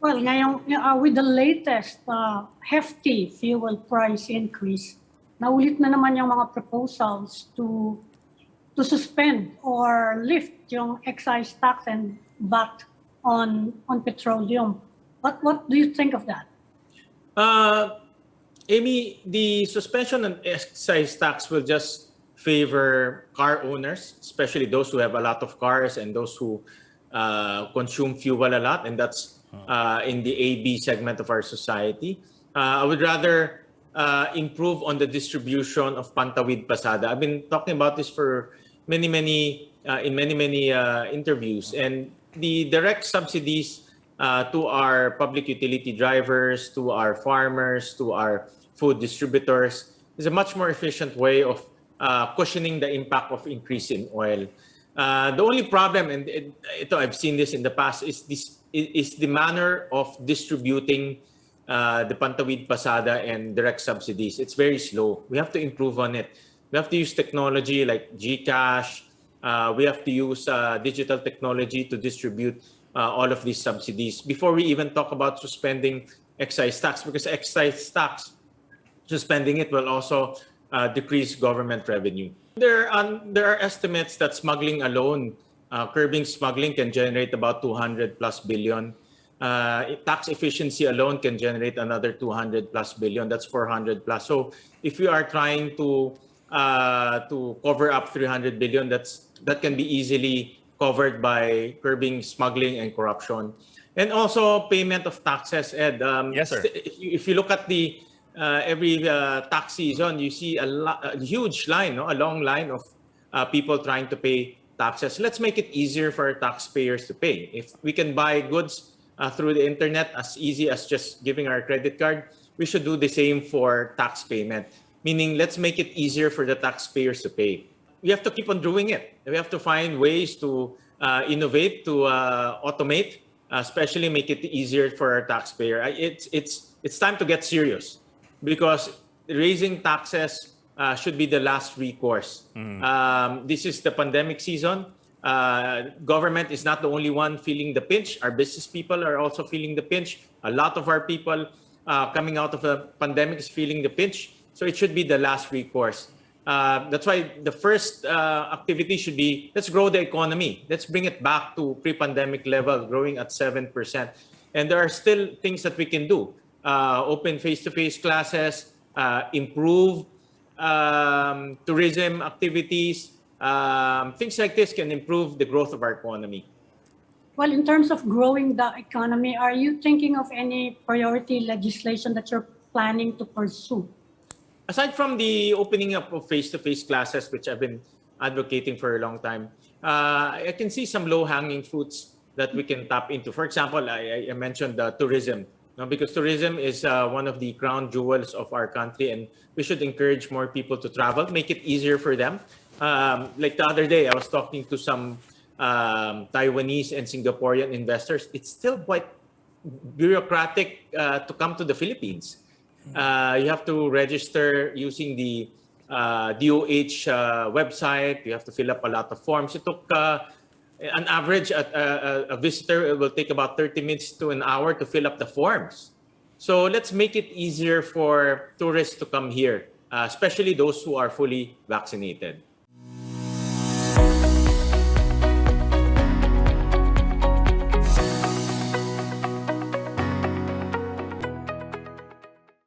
Well, ngayon, with the latest hefty fuel price increase, naulit na naman yung mga proposals to suspend or lift yung excise tax and VAT on petroleum. What do you think of that? Amy, the suspension on excise tax will just favor car owners, especially those who have a lot of cars and those who consume fuel a lot, and that's in the AB segment of our society. I would rather improve on the distribution of Pantawid Pasada. I've been talking about this for many interviews, and the direct subsidies to our public utility drivers, to our farmers, to our food distributors is a much more efficient way of cushioning the impact of increase in oil. The only problem, and I've seen this in the past, is the manner of distributing the Pantawid Pasada and direct subsidies. It's very slow. We have to improve on it. We have to use technology like GCash. We have to use digital technology to distribute all of these subsidies before we even talk about suspending excise tax, because excise tax, suspending it will also decrease government revenue. There are estimates that smuggling alone, curbing smuggling, can generate about 200 plus billion. Tax efficiency alone can generate another 200 plus billion. That's 400 plus. So if we are trying to cover up 300 billion, that can be easily covered by curbing smuggling and corruption, and also payment of taxes. Ed, yes, sir. If you look at the every tax season, you see a huge line, a long line of people trying to pay taxes. Let's make it easier for taxpayers to pay. If we can buy goods through the internet as easy as just giving our credit card, we should do the same for tax payment. Meaning, let's make it easier for the taxpayers to pay. We have to keep on doing it. We have to find ways to innovate, to automate, especially make it easier for our taxpayer. It's time to get serious, because raising taxes should be the last recourse. This is the pandemic season. Government is not the only one feeling the pinch. Our business people are also feeling the pinch. A lot of our people coming out of the pandemic is feeling the pinch. So it should be the last recourse. That's why the first activity should be, let's grow the economy. Let's bring it back to pre-pandemic level, growing at 7%. And there are still things that we can do. Open face-to-face classes, improve tourism activities. Things like this can improve the growth of our economy. Well, in terms of growing the economy, are you thinking of any priority legislation that you're planning to pursue? Aside from the opening up of face-to-face classes, which I've been advocating for a long time, I can see some low-hanging fruits that we can tap into. For example, I mentioned tourism, because tourism is one of the crown jewels of our country, and we should encourage more people to travel, make it easier for them. Like the other day, I was talking to some Taiwanese and Singaporean investors. It's still quite bureaucratic to come to the Philippines. You have to register using the DOH website. You have to fill up a lot of forms. It took an average, a visitor, it will take about 30 minutes to an hour to fill up the forms. So let's make it easier for tourists to come here, especially those who are fully vaccinated.